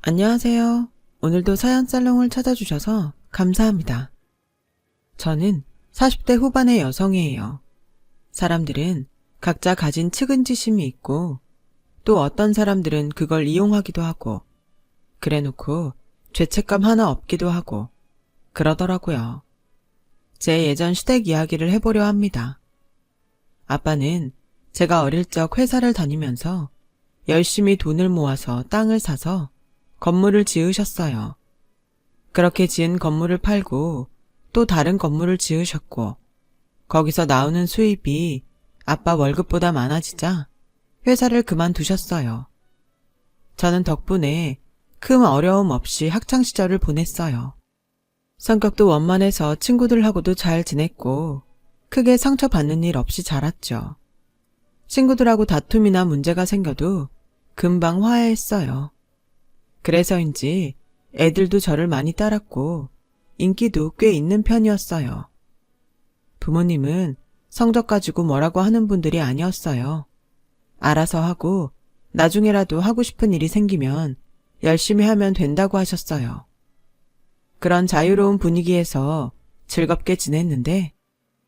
안녕하세요. 오늘도 사연 살롱을 찾아주셔서 감사합니다. 저는 40대 후반의 여성이에요. 사람들은 각자 가진 측은지심이 있고 또 어떤 사람들은 그걸 이용하기도 하고 그래놓고 죄책감 하나 없기도 하고 그러더라고요. 제 예전 시댁 이야기를 해보려 합니다. 아빠는 제가 어릴 적 회사를 다니면서 열심히 돈을 모아서 땅을 사서 건물을 지으셨어요. 그렇게 지은 건물을 팔고 또 다른 건물을 지으셨고 거기서 나오는 수입이 아빠 월급보다 많아지자 회사를 그만두셨어요. 저는 덕분에 큰 어려움 없이 학창시절을 보냈어요. 성격도 원만해서 친구들하고도 잘 지냈고 크게 상처받는 일 없이 자랐죠. 친구들하고 다툼이나 문제가 생겨도 금방 화해했어요. 그래서인지 애들도 저를 많이 따랐고 인기도 꽤 있는 편이었어요. 부모님은 성적 가지고 뭐라고 하는 분들이 아니었어요. 알아서 하고 나중에라도 하고 싶은 일이 생기면 열심히 하면 된다고 하셨어요. 그런 자유로운 분위기에서 즐겁게 지냈는데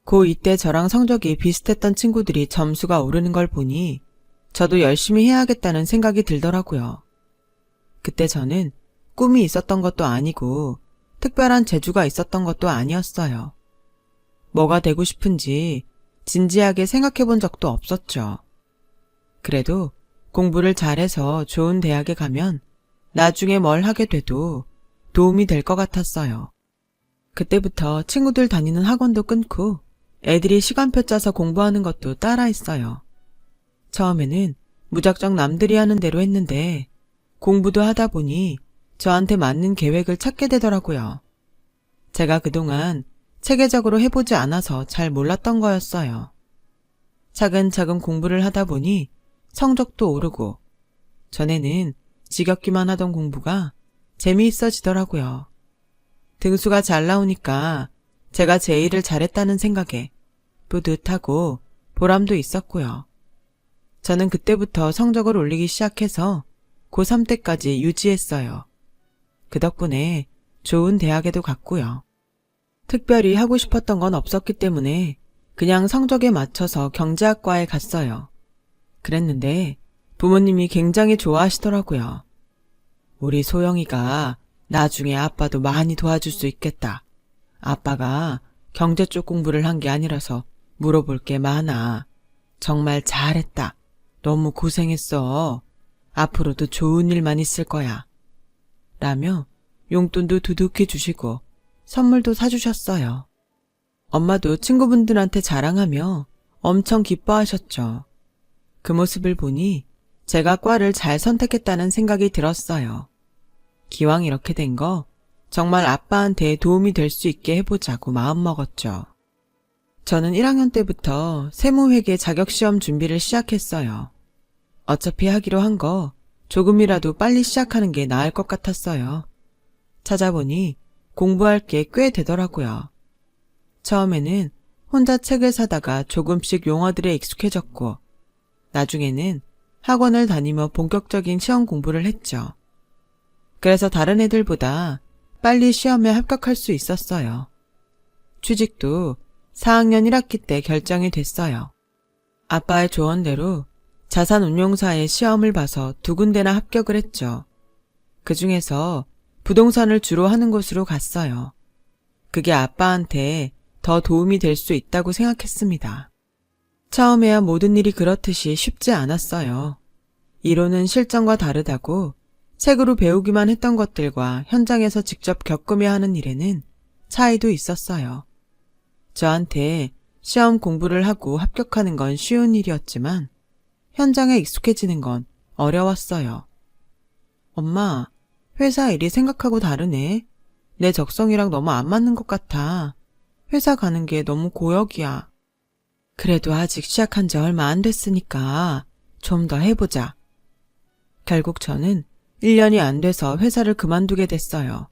고2 때 저랑 성적이 비슷했던 친구들이 점수가 오르는 걸 보니 저도 열심히 해야겠다는 생각이 들더라고요. 그때 저는 꿈이 있었던 것도 아니고 특별한 재주가 있었던 것도 아니었어요. 뭐가 되고 싶은지 진지하게 생각해 본 적도 없었죠. 그래도 공부를 잘해서 좋은 대학에 가면 나중에 뭘 하게 돼도 도움이 될 것 같았어요. 그때부터 친구들 다니는 학원도 끊고 애들이 시간표 짜서 공부하는 것도 따라했어요. 처음에는 무작정 남들이 하는 대로 했는데 공부도 하다 보니 저한테 맞는 계획을 찾게 되더라고요. 제가 그동안 체계적으로 해보지 않아서 잘 몰랐던 거였어요. 차근차근 공부를 하다 보니 성적도 오르고 전에는 지겹기만 하던 공부가 재미있어지더라고요. 등수가 잘 나오니까 제가 제 일을 잘했다는 생각에 뿌듯하고 보람도 있었고요. 저는 그때부터 성적을 올리기 시작해서 고3 때까지 유지했어요. 그 덕분에 좋은 대학에도 갔고요. 특별히 하고 싶었던 건 없었기 때문에 그냥 성적에 맞춰서 경제학과에 갔어요. 그랬는데 부모님이 굉장히 좋아하시더라고요. 우리 소영이가 나중에 아빠도 많이 도와줄 수 있겠다. 아빠가 경제 쪽 공부를 한 게 아니라서 물어볼 게 많아. 정말 잘했다. 너무 고생했어. 앞으로도 좋은 일만 있을 거야. 라며 용돈도 두둑히 주시고 선물도 사주셨어요. 엄마도 친구분들한테 자랑하며 엄청 기뻐하셨죠. 그 모습을 보니 제가 과를 잘 선택했다는 생각이 들었어요. 기왕 이렇게 된 거 정말 아빠한테 도움이 될 수 있게 해보자고 마음먹었죠. 저는 1학년 때부터 세무회계 자격시험 준비를 시작했어요. 어차피 하기로 한 거 조금이라도 빨리 시작하는 게 나을 것 같았어요. 찾아보니 공부할 게 꽤 되더라고요. 처음에는 혼자 책을 사다가 조금씩 용어들에 익숙해졌고 나중에는 학원을 다니며 본격적인 시험 공부를 했죠. 그래서 다른 애들보다 빨리 시험에 합격할 수 있었어요. 취직도 4학년 1학기 때 결정이 됐어요. 아빠의 조언대로 자산운용사의 시험을 봐서 2군데나 합격을 했죠. 그 중에서 부동산을 주로 하는 곳으로 갔어요. 그게 아빠한테 더 도움이 될 수 있다고 생각했습니다. 처음에야 모든 일이 그렇듯이 쉽지 않았어요. 이론은 실전과 다르다고 책으로 배우기만 했던 것들과 현장에서 직접 겪으며 하는 일에는 차이도 있었어요. 저한테 시험 공부를 하고 합격하는 건 쉬운 일이었지만 현장에 익숙해지는 건 어려웠어요. 엄마, 회사 일이 생각하고 다르네. 내 적성이랑 너무 안 맞는 것 같아. 회사 가는 게 너무 고역이야. 그래도 아직 시작한 지 얼마 안 됐으니까 좀 더 해보자. 결국 저는 1년이 안 돼서 회사를 그만두게 됐어요.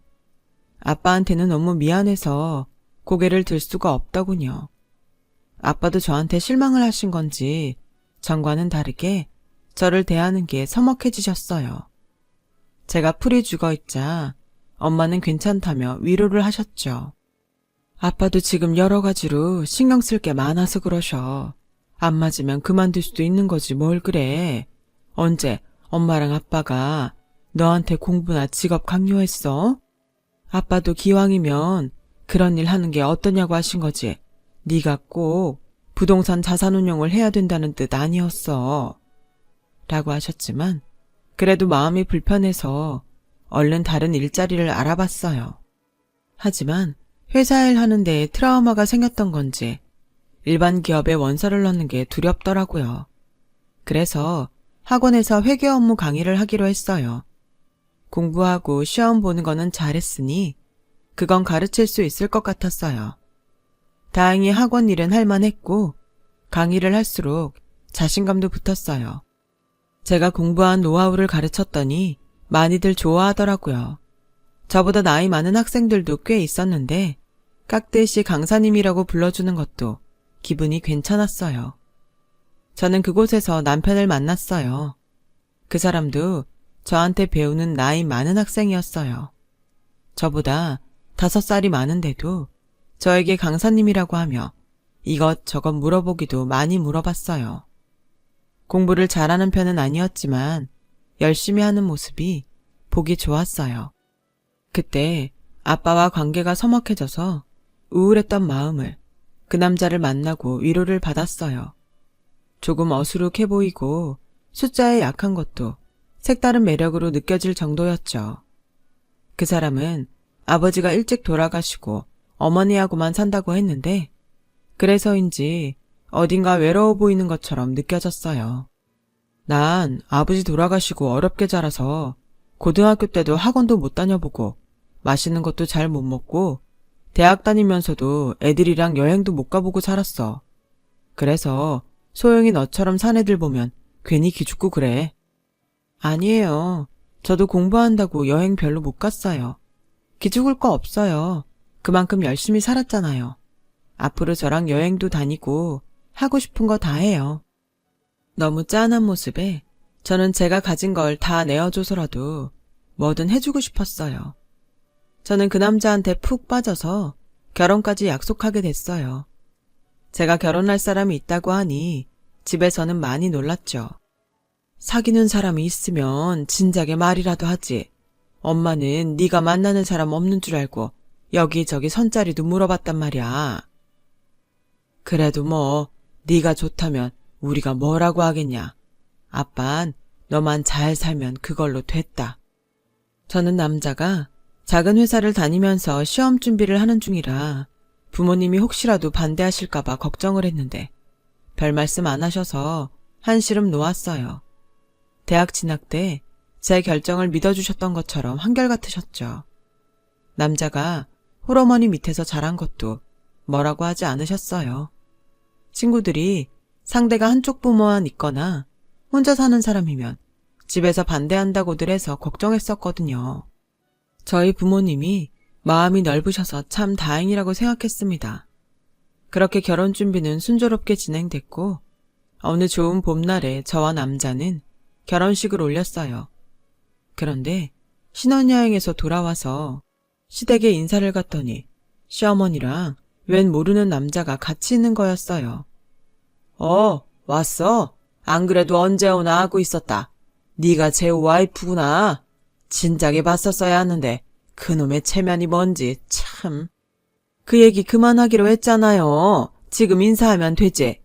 아빠한테는 너무 미안해서 고개를 들 수가 없더군요. 아빠도 저한테 실망을 하신 건지 전과는 다르게 저를 대하는 게 서먹해지셨어요. 제가 풀이 죽어있자 엄마는 괜찮다며 위로를 하셨죠. 아빠도 지금 여러 가지로 신경 쓸 게 많아서 그러셔. 안 맞으면 그만둘 수도 있는 거지 뭘 그래. 언제 엄마랑 아빠가 너한테 공부나 직업 강요했어? 아빠도 기왕이면 그런 일 하는 게 어떠냐고 하신 거지. 네가 꼭 부동산 자산운용을 해야 된다는 뜻 아니었어. 라고 하셨지만 그래도 마음이 불편해서 얼른 다른 일자리를 알아봤어요. 하지만 회사 일 하는 데에 트라우마가 생겼던 건지 일반 기업에 원서를 넣는 게 두렵더라고요. 그래서 학원에서 회계 업무 강의를 하기로 했어요. 공부하고 시험 보는 거는 잘했으니 그건 가르칠 수 있을 것 같았어요. 다행히 학원 일은 할만했고 강의를 할수록 자신감도 붙었어요. 제가 공부한 노하우를 가르쳤더니 많이들 좋아하더라고요. 저보다 나이 많은 학생들도 꽤 있었는데 깍듯이 강사님이라고 불러주는 것도 기분이 괜찮았어요. 저는 그곳에서 남편을 만났어요. 그 사람도 저한테 배우는 나이 많은 학생이었어요. 저보다 5살이 많은데도 저에게 강사님이라고 하며 이것저것 물어보기도 많이 물어봤어요. 공부를 잘하는 편은 아니었지만 열심히 하는 모습이 보기 좋았어요. 그때 아빠와 관계가 서먹해져서 우울했던 마음을 그 남자를 만나고 위로를 받았어요. 조금 어수룩해 보이고 숫자에 약한 것도 색다른 매력으로 느껴질 정도였죠. 그 사람은 아버지가 일찍 돌아가시고 어머니하고만 산다고 했는데 그래서인지 어딘가 외로워 보이는 것처럼 느껴졌어요. 난 아버지 돌아가시고 어렵게 자라서 고등학교 때도 학원도 못 다녀보고 맛있는 것도 잘 못 먹고 대학 다니면서도 애들이랑 여행도 못 가보고 살았어. 그래서 소영이 너처럼 산 애들 보면 괜히 기죽고 그래. 아니에요. 저도 공부한다고 여행 별로 못 갔어요. 기죽을 거 없어요. 그만큼 열심히 살았잖아요. 앞으로 저랑 여행도 다니고 하고 싶은 거 다 해요. 너무 짠한 모습에 저는 제가 가진 걸 다 내어줘서라도 뭐든 해주고 싶었어요. 저는 그 남자한테 푹 빠져서 결혼까지 약속하게 됐어요. 제가 결혼할 사람이 있다고 하니 집에서는 많이 놀랐죠. 사귀는 사람이 있으면 진작에 말이라도 하지. 엄마는 네가 만나는 사람 없는 줄 알고 여기저기 선자리도 물어봤단 말이야. 그래도 뭐 네가 좋다면 우리가 뭐라고 하겠냐. 아빤 너만 잘 살면 그걸로 됐다. 저는 남자가 작은 회사를 다니면서 시험 준비를 하는 중이라 부모님이 혹시라도 반대하실까봐 걱정을 했는데 별 말씀 안 하셔서 한시름 놓았어요. 대학 진학 때 제 결정을 믿어주셨던 것처럼 한결같으셨죠. 남자가 홀어머니 밑에서 자란 것도 뭐라고 하지 않으셨어요. 친구들이 상대가 한쪽 부모만 있거나 혼자 사는 사람이면 집에서 반대한다고들 해서 걱정했었거든요. 저희 부모님이 마음이 넓으셔서 참 다행이라고 생각했습니다. 그렇게 결혼 준비는 순조롭게 진행됐고 어느 좋은 봄날에 저와 남자는 결혼식을 올렸어요. 그런데 신혼여행에서 돌아와서 시댁에 인사를 갔더니 시어머니랑 웬 모르는 남자가 같이 있는 거였어요. 왔어? 안 그래도 언제 오나 하고 있었다. 네가 제 와이프구나. 진작에 봤었어야 하는데 그놈의 체면이 뭔지 참. 그 얘기 그만하기로 했잖아요. 지금 인사하면 되지.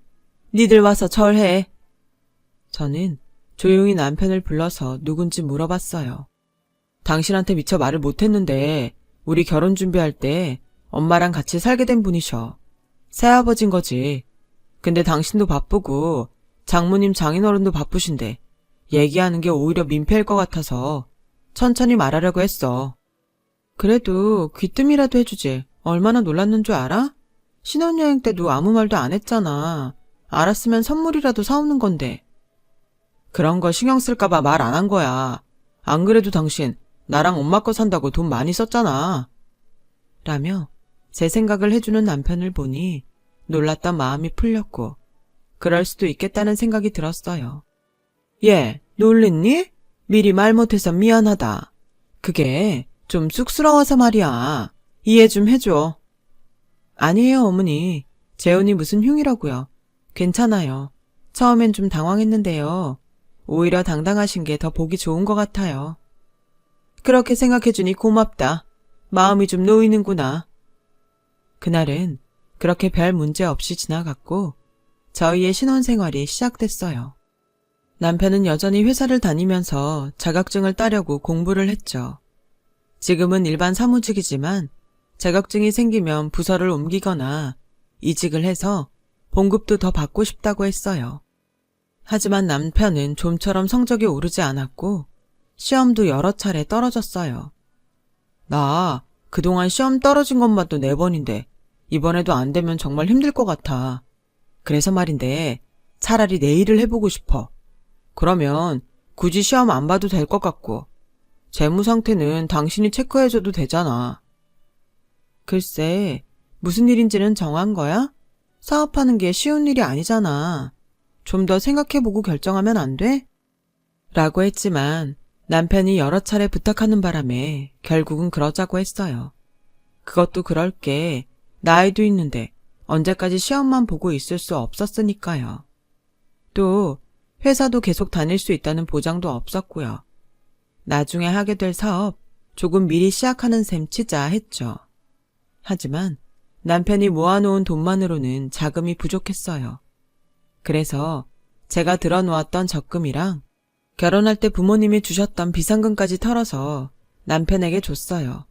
니들 와서 절해. 저는 조용히 남편을 불러서 누군지 물어봤어요. 당신한테 미처 말을 못했는데 우리 결혼 준비할 때 엄마랑 같이 살게 된 분이셔. 새아버진 거지. 근데 당신도 바쁘고 장모님 장인어른도 바쁘신데 얘기하는 게 오히려 민폐일 것 같아서 천천히 말하려고 했어. 그래도 귀뜸이라도 해주지. 얼마나 놀랐는 줄 알아? 신혼여행 때도 아무 말도 안 했잖아. 알았으면 선물이라도 사오는 건데. 그런 거 신경 쓸까봐 말 안 한 거야. 안 그래도 당신 나랑 엄마 거 산다고 돈 많이 썼잖아. 라며 제 생각을 해주는 남편을 보니 놀랐던 마음이 풀렸고 그럴 수도 있겠다는 생각이 들었어요. 얘, 놀랬니? 미리 말 못해서 미안하다. 그게 좀 쑥스러워서 말이야. 이해 좀 해줘. 아니에요, 어머니. 재훈이 무슨 흉이라고요. 괜찮아요. 처음엔 좀 당황했는데요. 오히려 당당하신 게 더 보기 좋은 것 같아요. 그렇게 생각해주니 고맙다. 마음이 좀 놓이는구나. 그날은 그렇게 별 문제 없이 지나갔고 저희의 신혼생활이 시작됐어요. 남편은 여전히 회사를 다니면서 자격증을 따려고 공부를 했죠. 지금은 일반 사무직이지만 자격증이 생기면 부서를 옮기거나 이직을 해서 봉급도 더 받고 싶다고 했어요. 하지만 남편은 좀처럼 성적이 오르지 않았고 시험도 여러 차례 떨어졌어요. 나 그동안 시험 떨어진 것만도 4번인데 이번에도 안 되면 정말 힘들 것 같아. 그래서 말인데 차라리 내일을 해보고 싶어. 그러면 굳이 시험 안 봐도 될 것 같고 재무 상태는 당신이 체크해줘도 되잖아. 글쎄, 무슨 일인지는 정한 거야? 사업하는 게 쉬운 일이 아니잖아. 좀 더 생각해보고 결정하면 안 돼? 라고 했지만 남편이 여러 차례 부탁하는 바람에 결국은 그러자고 했어요. 그것도 그럴 게 나이도 있는데 언제까지 시험만 보고 있을 수 없었으니까요. 또 회사도 계속 다닐 수 있다는 보장도 없었고요. 나중에 하게 될 사업 조금 미리 시작하는 셈 치자 했죠. 하지만 남편이 모아놓은 돈만으로는 자금이 부족했어요. 그래서 제가 들어놓았던 적금이랑 결혼할 때 부모님이 주셨던 비상금까지 털어서 남편에게 줬어요.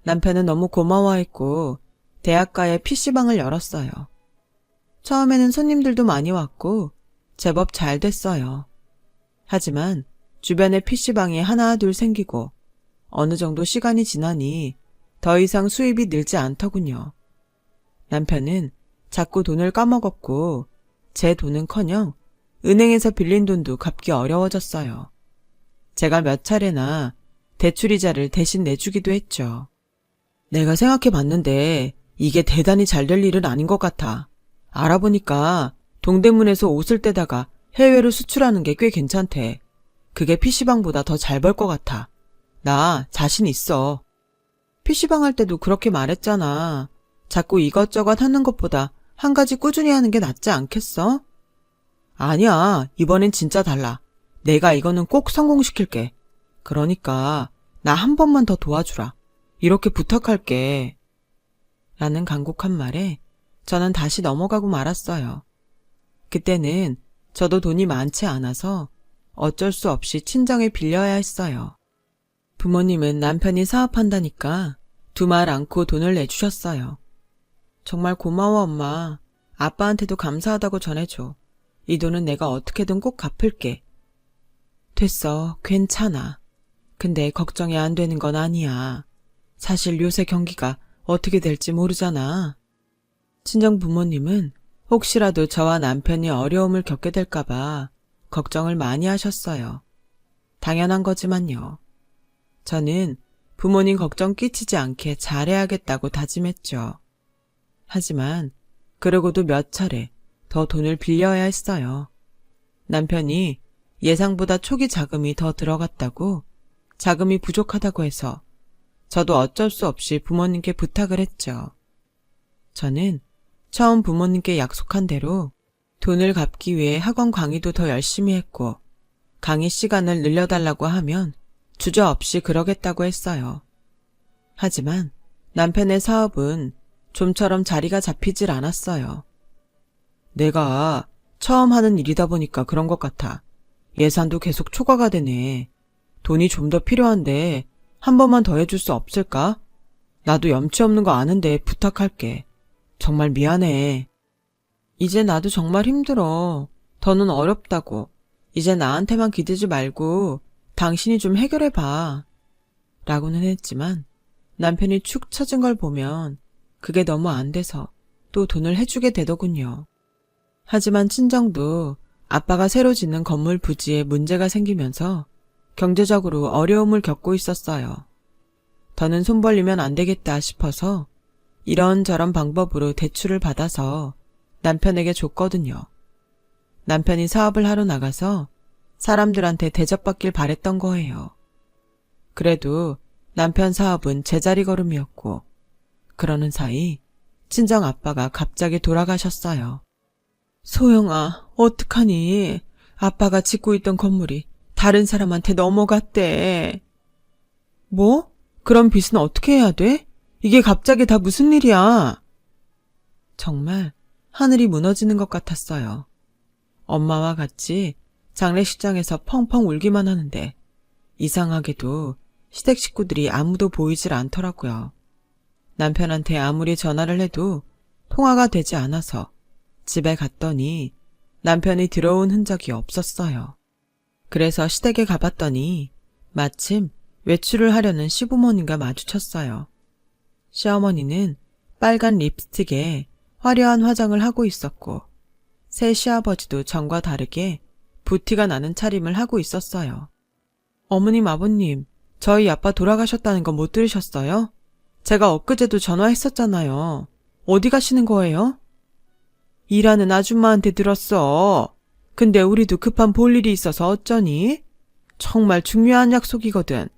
남편은 너무 고마워했고 대학가에 PC방을 열었어요. 처음에는 손님들도 많이 왔고 제법 잘 됐어요. 하지만 주변에 PC방이 하나 둘 생기고 어느 정도 시간이 지나니 더 이상 수입이 늘지 않더군요. 남편은 자꾸 돈을 까먹었고 제 돈은커녕 은행에서 빌린 돈도 갚기 어려워졌어요. 제가 몇 차례나 대출이자를 대신 내주기도 했죠. 내가 생각해봤는데 이게 대단히 잘 될 일은 아닌 것 같아. 알아보니까 동대문에서 옷을 떼다가 해외로 수출하는 게 꽤 괜찮대. 그게 PC방보다 더 잘 벌 것 같아. 나 자신 있어. PC방 할 때도 그렇게 말했잖아. 자꾸 이것저것 하는 것보다 한 가지 꾸준히 하는 게 낫지 않겠어? 아니야, 이번엔 진짜 달라. 내가 이거는 꼭 성공시킬게. 그러니까 나 한 번만 더 도와주라. 이렇게 부탁할게. 라는 간곡한 말에 저는 다시 넘어가고 말았어요. 그때는 저도 돈이 많지 않아서 어쩔 수 없이 친정에 빌려야 했어요. 부모님은 남편이 사업한다니까 두말 않고 돈을 내주셨어요. 정말 고마워, 엄마. 아빠한테도 감사하다고 전해줘. 이 돈은 내가 어떻게든 꼭 갚을게. 됐어, 괜찮아. 근데 걱정이 안 되는 건 아니야. 사실 요새 경기가 어떻게 될지 모르잖아. 친정 부모님은 혹시라도 저와 남편이 어려움을 겪게 될까봐 걱정을 많이 하셨어요. 당연한 거지만요. 저는 부모님 걱정 끼치지 않게 잘해야겠다고 다짐했죠. 하지만 그러고도 몇 차례 더 돈을 빌려야 했어요. 남편이 예상보다 초기 자금이 더 들어갔다고 자금이 부족하다고 해서 저도 어쩔 수 없이 부모님께 부탁을 했죠. 저는 처음 부모님께 약속한 대로 돈을 갚기 위해 학원 강의도 더 열심히 했고 강의 시간을 늘려달라고 하면 주저없이 그러겠다고 했어요. 하지만 남편의 사업은 좀처럼 자리가 잡히질 않았어요. 내가 처음 하는 일이다 보니까 그런 것 같아. 예산도 계속 초과가 되네. 돈이 좀 더 필요한데 한 번만 더 해줄 수 없을까? 나도 염치 없는 거 아는데 부탁할게. 정말 미안해. 이제 나도 정말 힘들어. 더는 어렵다고. 이제 나한테만 기대지 말고 당신이 좀 해결해봐. 라고는 했지만 남편이 축 처진 걸 보면 그게 너무 안 돼서 또 돈을 해주게 되더군요. 하지만 친정도 아빠가 새로 짓는 건물 부지에 문제가 생기면서 경제적으로 어려움을 겪고 있었어요. 더는 손 벌리면 안 되겠다 싶어서 이런저런 방법으로 대출을 받아서 남편에게 줬거든요. 남편이 사업을 하러 나가서 사람들한테 대접받길 바랬던 거예요. 그래도 남편 사업은 제자리 걸음이었고, 그러는 사이 친정 아빠가 갑자기 돌아가셨어요. 소영아, 어떡하니? 아빠가 짓고 있던 건물이 다른 사람한테 넘어갔대. 뭐? 그럼 빚은 어떻게 해야 돼? 이게 갑자기 다 무슨 일이야? 정말 하늘이 무너지는 것 같았어요. 엄마와 같이 장례식장에서 펑펑 울기만 하는데 이상하게도 시댁 식구들이 아무도 보이질 않더라고요. 남편한테 아무리 전화를 해도 통화가 되지 않아서 집에 갔더니 남편이 들어온 흔적이 없었어요. 그래서 시댁에 가봤더니 마침 외출을 하려는 시부모님과 마주쳤어요. 시어머니는 빨간 립스틱에 화려한 화장을 하고 있었고 새 시아버지도 전과 다르게 부티가 나는 차림을 하고 있었어요. 어머님, 아버님, 저희 아빠 돌아가셨다는 거 못 들으셨어요? 제가 엊그제도 전화했었잖아요. 어디 가시는 거예요? 일하는 아줌마한테 들었어. 근데 우리도 급한 볼 일이 있어서 어쩌니? 정말 중요한 약속이거든.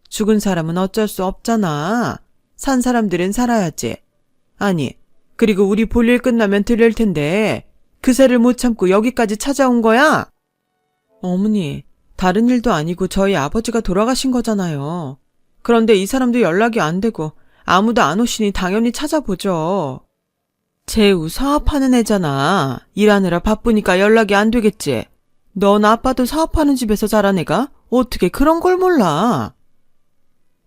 죽은 사람은 어쩔 수 없잖아. 산 사람들은 살아야지. 아니, 그리고 우리 볼일 끝나면 들릴 텐데 그새를 못 참고 여기까지 찾아온 거야? 어머니, 다른 일도 아니고 저희 아버지가 돌아가신 거잖아요. 그런데 이 사람도 연락이 안 되고 아무도 안 오시니 당연히 찾아보죠. 재우 사업하는 애잖아. 일하느라 바쁘니까 연락이 안 되겠지. 넌 아빠도 사업하는 집에서 자란 애가 어떻게 그런 걸 몰라.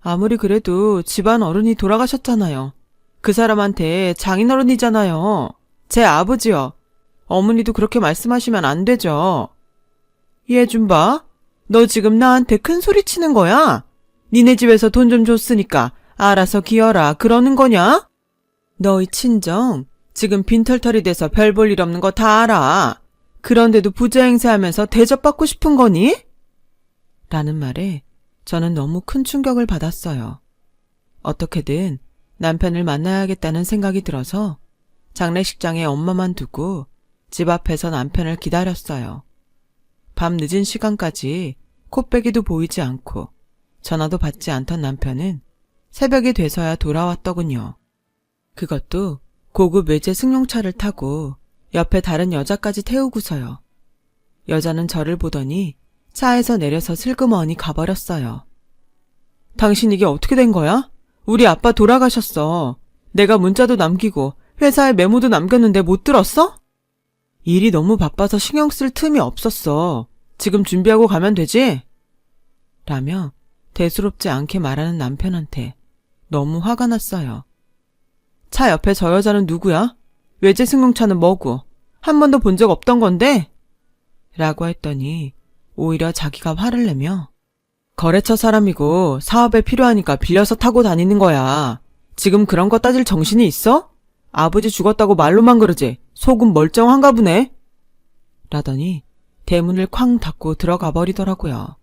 아무리 그래도 집안 어른이 돌아가셨잖아요. 그 사람한테 장인어른이잖아요. 제 아버지요. 어머니도 그렇게 말씀하시면 안 되죠. 얘 좀 봐. 너 지금 나한테 큰 소리 치는 거야? 니네 집에서 돈 좀 줬으니까 알아서 기어라 그러는 거냐? 너희 친정 지금 빈털털이 돼서 별 볼 일 없는 거 다 알아. 그런데도 부자 행세하면서 대접받고 싶은 거니? 라는 말에 저는 너무 큰 충격을 받았어요. 어떻게든 남편을 만나야겠다는 생각이 들어서 장례식장에 엄마만 두고 집 앞에서 남편을 기다렸어요. 밤 늦은 시간까지 코빼기도 보이지 않고 전화도 받지 않던 남편은 새벽이 돼서야 돌아왔더군요. 그것도 고급 외제 승용차를 타고 옆에 다른 여자까지 태우고서요. 여자는 저를 보더니 차에서 내려서 슬그머니 가버렸어요. 당신 이게 어떻게 된 거야? 우리 아빠 돌아가셨어. 내가 문자도 남기고 회사에 메모도 남겼는데 못 들었어? 일이 너무 바빠서 신경 쓸 틈이 없었어. 지금 준비하고 가면 되지? 라며 대수롭지 않게 말하는 남편한테 너무 화가 났어요. 차 옆에 저 여자는 누구야? 외제 승용차는 뭐고? 한 번도 본 적 없던 건데? 라고 했더니 오히려 자기가 화를 내며 거래처 사람이고 사업에 필요하니까 빌려서 타고 다니는 거야. 지금 그런 거 따질 정신이 있어? 아버지 죽었다고 말로만 그러지 속은 멀쩡한가 보네. 라더니 대문을 쾅 닫고 들어가 버리더라고요.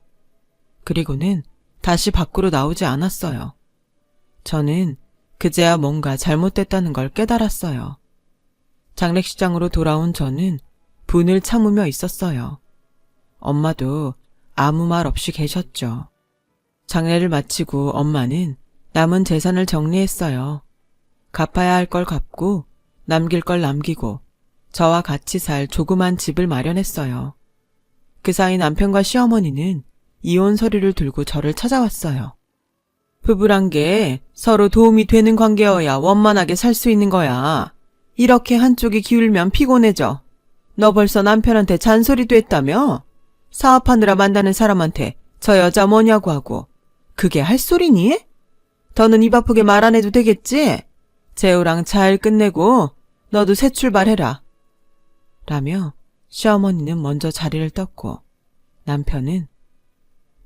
그리고는 다시 밖으로 나오지 않았어요. 저는 그제야 뭔가 잘못됐다는 걸 깨달았어요. 장례식장으로 돌아온 저는 분을 참으며 있었어요. 엄마도 아무 말 없이 계셨죠. 장례를 마치고 엄마는 남은 재산을 정리했어요. 갚아야 할 걸 갚고 남길 걸 남기고 저와 같이 살 조그만 집을 마련했어요. 그 사이 남편과 시어머니는 이혼 서류를 들고 저를 찾아왔어요. 부부란 게 서로 도움이 되는 관계여야 원만하게 살 수 있는 거야. 이렇게 한쪽이 기울면 피곤해져. 너 벌써 남편한테 잔소리도 했다며? 사업하느라 만나는 사람한테 저 여자 뭐냐고 하고. 그게 할 소리니? 더는 입 아프게 말 안 해도 되겠지? 재우랑 잘 끝내고 너도 새 출발해라. 라며 시어머니는 먼저 자리를 떴고 남편은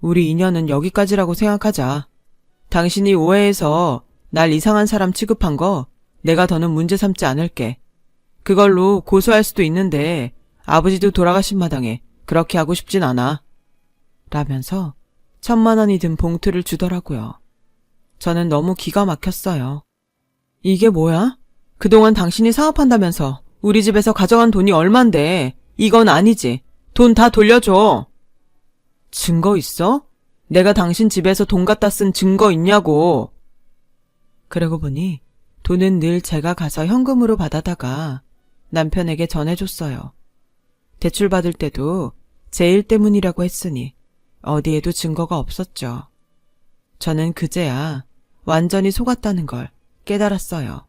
우리 인연은 여기까지라고 생각하자. 당신이 오해해서 날 이상한 사람 취급한 거 내가 더는 문제 삼지 않을게. 그걸로 고소할 수도 있는데 아버지도 돌아가신 마당에 그렇게 하고 싶진 않아. 라면서 1,000,000원이 든 봉투를 주더라고요. 저는 너무 기가 막혔어요. 이게 뭐야? 그동안 당신이 사업한다면서 우리 집에서 가져간 돈이 얼만데 이건 아니지. 돈 다 돌려줘. 증거 있어? 내가 당신 집에서 돈 갖다 쓴 증거 있냐고. 그러고 보니 돈은 늘 제가 가서 현금으로 받아다가 남편에게 전해줬어요. 대출 받을 때도 제 일 때문이라고 했으니 어디에도 증거가 없었죠. 저는 그제야 완전히 속았다는 걸 깨달았어요.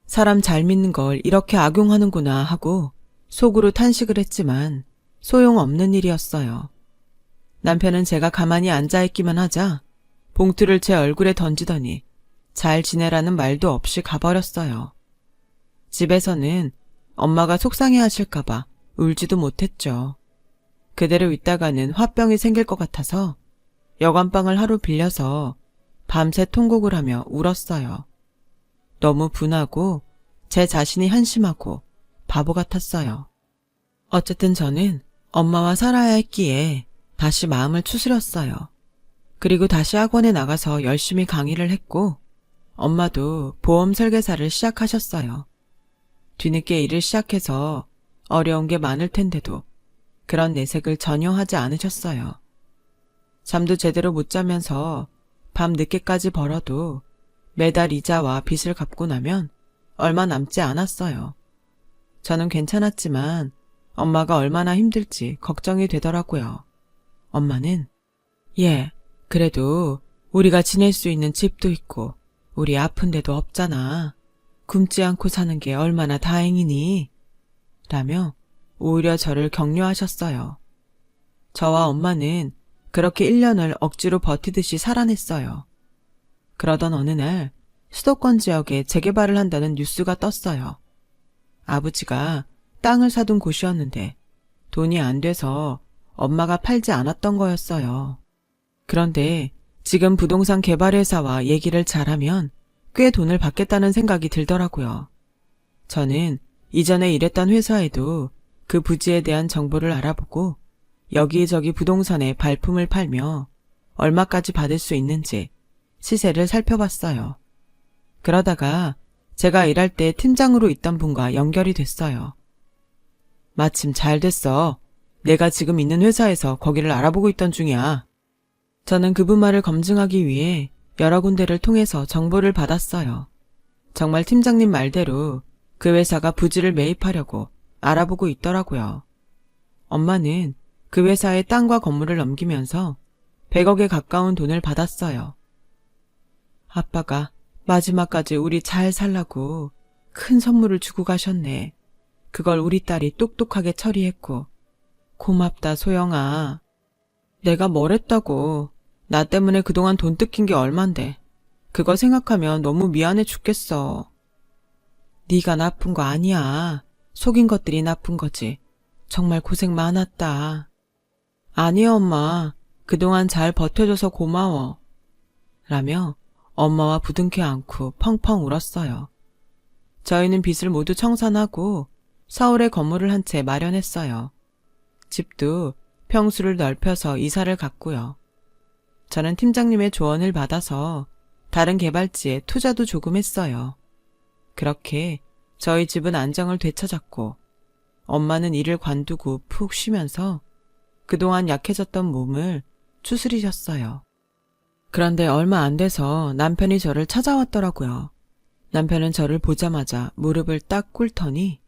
사람 잘 믿는 걸 이렇게 악용하는구나 하고 속으로 탄식을 했지만 소용없는 일이었어요. 남편은 제가 가만히 앉아있기만 하자 봉투를 제 얼굴에 던지더니 잘 지내라는 말도 없이 가버렸어요. 집에서는 엄마가 속상해 하실까봐 울지도 못했죠. 그대로 있다가는 화병이 생길 것 같아서 여관방을 하루 빌려서 밤새 통곡을 하며 울었어요. 너무 분하고 제 자신이 한심하고 바보 같았어요. 어쨌든 저는 엄마와 살아야 했기에 다시 마음을 추스렸어요. 그리고 다시 학원에 나가서 열심히 강의를 했고 엄마도 보험 설계사를 시작하셨어요. 뒤늦게 일을 시작해서 어려운 게 많을 텐데도 그런 내색을 전혀 하지 않으셨어요. 잠도 제대로 못 자면서 밤 늦게까지 벌어도 매달 이자와 빚을 갚고 나면 얼마 남지 않았어요. 저는 괜찮았지만 엄마가 얼마나 힘들지 걱정이 되더라고요. 엄마는 그래도 우리가 지낼 수 있는 집도 있고 우리 아픈 데도 없잖아. 굶지 않고 사는 게 얼마나 다행이니? 라며 오히려 저를 격려하셨어요. 저와 엄마는 그렇게 1년을 억지로 버티듯이 살아냈어요. 그러던 어느 날 수도권 지역에 재개발을 한다는 뉴스가 떴어요. 아버지가 땅을 사둔 곳이었는데 돈이 안 돼서 엄마가 팔지 않았던 거였어요. 그런데 지금 부동산 개발회사와 얘기를 잘하면 꽤 돈을 받겠다는 생각이 들더라고요. 저는 이전에 일했던 회사에도 그 부지에 대한 정보를 알아보고 여기저기 부동산에 발품을 팔며 얼마까지 받을 수 있는지 시세를 살펴봤어요. 그러다가 제가 일할 때 팀장으로 있던 분과 연결이 됐어요. 마침 잘 됐어. 내가 지금 있는 회사에서 거기를 알아보고 있던 중이야. 저는 그분 말을 검증하기 위해 여러 군데를 통해서 정보를 받았어요. 정말 팀장님 말대로 그 회사가 부지를 매입하려고 알아보고 있더라고요. 엄마는 그 회사에 땅과 건물을 넘기면서 100억에 가까운 돈을 받았어요. 아빠가 마지막까지 우리 잘 살라고 큰 선물을 주고 가셨네. 그걸 우리 딸이 똑똑하게 처리했고. 고맙다, 소영아. 내가 뭘 했다고. 나 때문에 그동안 돈 뜯긴 게 얼만데. 그거 생각하면 너무 미안해 죽겠어. 네가 나쁜 거 아니야. 속인 것들이 나쁜 거지. 정말 고생 많았다. 아니야, 엄마. 그동안 잘 버텨줘서 고마워. 라며 엄마와 부둥켜 안고 펑펑 울었어요. 저희는 빚을 모두 청산하고 서울에 건물을 한 채 마련했어요. 집도 평수를 넓혀서 이사를 갔고요. 저는 팀장님의 조언을 받아서 다른 개발지에 투자도 조금 했어요. 그렇게 저희 집은 안정을 되찾았고 엄마는 일을 관두고 푹 쉬면서 그동안 약해졌던 몸을 추스리셨어요. 그런데 얼마 안 돼서 남편이 저를 찾아왔더라고요. 남편은 저를 보자마자 무릎을 딱 꿇더니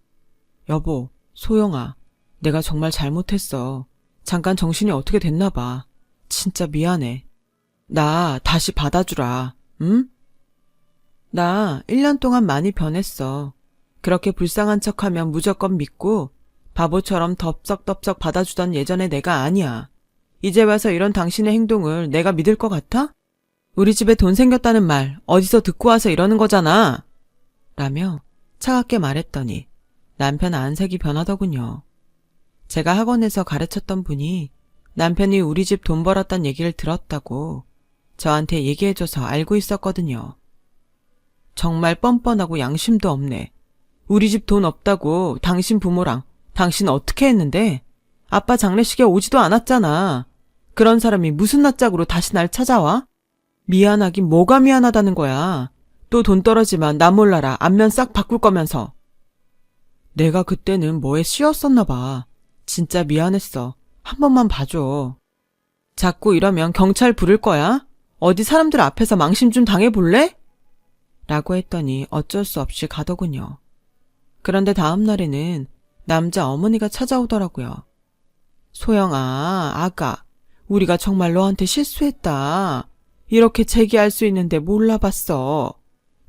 여보, 소영아, 내가 정말 잘못했어. 잠깐 정신이 어떻게 됐나 봐. 진짜 미안해. 나 다시 받아주라. 응? 나 1년 동안 많이 변했어. 그렇게 불쌍한 척하면 무조건 믿고 바보처럼 덥석덥석 받아주던 예전의 내가 아니야. 이제 와서 이런 당신의 행동을 내가 믿을 것 같아? 우리 집에 돈 생겼다는 말 어디서 듣고 와서 이러는 거잖아. 라며 차갑게 말했더니 남편 안색이 변하더군요. 제가 학원에서 가르쳤던 분이 남편이 우리 집 돈 벌었단 얘기를 들었다고 저한테 얘기해줘서 알고 있었거든요. 정말 뻔뻔하고 양심도 없네. 우리 집 돈 없다고 당신 부모랑 당신 어떻게 했는데? 아빠 장례식에 오지도 않았잖아. 그런 사람이 무슨 낯짝으로 다시 날 찾아와? 미안하긴 뭐가 미안하다는 거야. 또 돈 떨어지면 나 몰라라 안면 싹 바꿀 거면서. 내가 그때는 뭐에 씌었었나 봐. 진짜 미안했어. 한 번만 봐줘. 자꾸 이러면 경찰 부를 거야? 어디 사람들 앞에서 망신 좀 당해볼래? 라고 했더니 어쩔 수 없이 가더군요. 그런데 다음 날에는 남자 어머니가 찾아오더라고요. 소영아, 아가, 우리가 정말 너한테 실수했다. 이렇게 제기할 수 있는데 몰라봤어.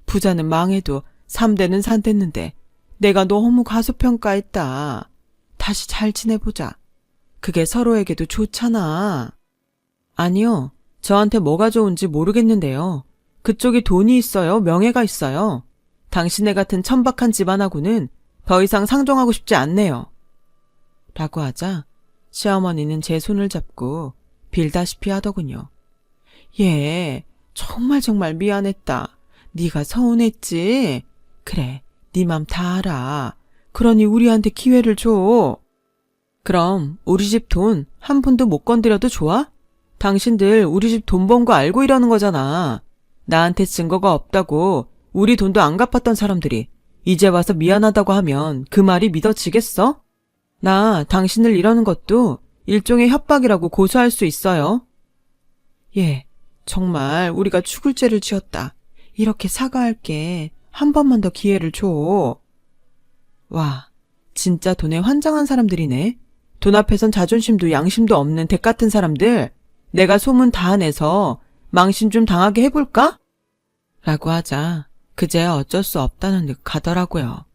부자는 망해도 3대는 산댔는데 내가 너무 과소평가했다. 다시 잘 지내보자. 그게 서로에게도 좋잖아. 아니요, 저한테 뭐가 좋은지 모르겠는데요. 그쪽이 돈이 있어요, 명예가 있어요. 당신네 같은 천박한 집안하고는 더 이상 상종하고 싶지 않네요. 라고 하자 시어머니는 제 손을 잡고 빌다시피 하더군요. 얘, 정말 미안했다. 네가 서운했지? 그래, 네 맘 다 알아. 그러니 우리한테 기회를 줘. 그럼 우리 집 돈 한 푼도 못 건드려도 좋아? 당신들 우리 집 돈 번 거 알고 이러는 거잖아. 나한테 증거가 없다고 우리 돈도 안 갚았던 사람들이 이제 와서 미안하다고 하면 그 말이 믿어지겠어? 나 당신을 이러는 것도 일종의 협박이라고 고소할 수 있어요. 예, 정말 우리가 죽을 죄를 지었다. 이렇게 사과할게. 한 번만 더 기회를 줘. 와, 진짜 돈에 환장한 사람들이네. 돈 앞에선 자존심도 양심도 없는 댁 같은 사람들. 내가 소문 다 내서 망신 좀 당하게 해볼까? 라고 하자 그제야 어쩔 수 없다는 듯 가더라고요.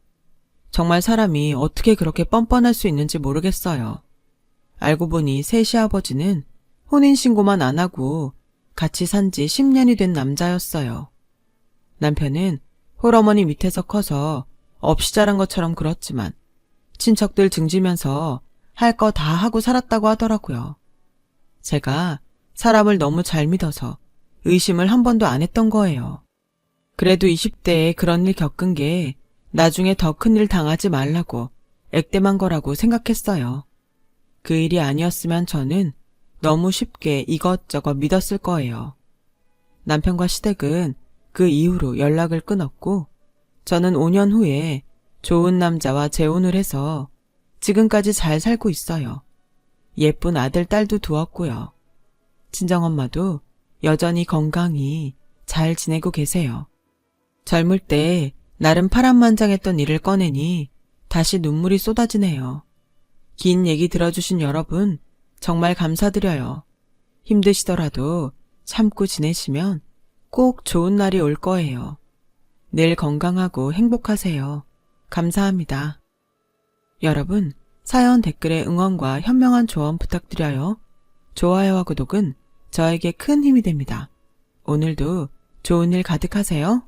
정말 사람이 어떻게 그렇게 뻔뻔할 수 있는지 모르겠어요. 알고 보니 새 시아버지는 혼인신고만 안 하고 같이 산 지 10년이 된 남자였어요. 남편은 홀어머니 밑에서 커서 없이 자란 것처럼 그렇지만 친척들 등지면서 할 거 다 하고 살았다고 하더라고요. 제가 사람을 너무 잘 믿어서 의심을 한 번도 안 했던 거예요. 그래도 20대에 그런 일 겪은 게 나중에 더 큰 일 당하지 말라고 액땜한 거라고 생각했어요. 그 일이 아니었으면 저는 너무 쉽게 이것저것 믿었을 거예요. 남편과 시댁은 그 이후로 연락을 끊었고 저는 5년 후에 좋은 남자와 재혼을 해서 지금까지 잘 살고 있어요. 예쁜 아들, 딸도 두었고요. 친정엄마도 여전히 건강히 잘 지내고 계세요. 젊을 때 나름 파란만장했던 일을 꺼내니 다시 눈물이 쏟아지네요. 긴 얘기 들어주신 여러분 정말 감사드려요. 힘드시더라도 참고 지내시면 꼭 좋은 날이 올 거예요. 늘 건강하고 행복하세요. 감사합니다. 여러분, 사연 댓글에 응원과 현명한 조언 부탁드려요. 좋아요와 구독은 저에게 큰 힘이 됩니다. 오늘도 좋은 일 가득하세요.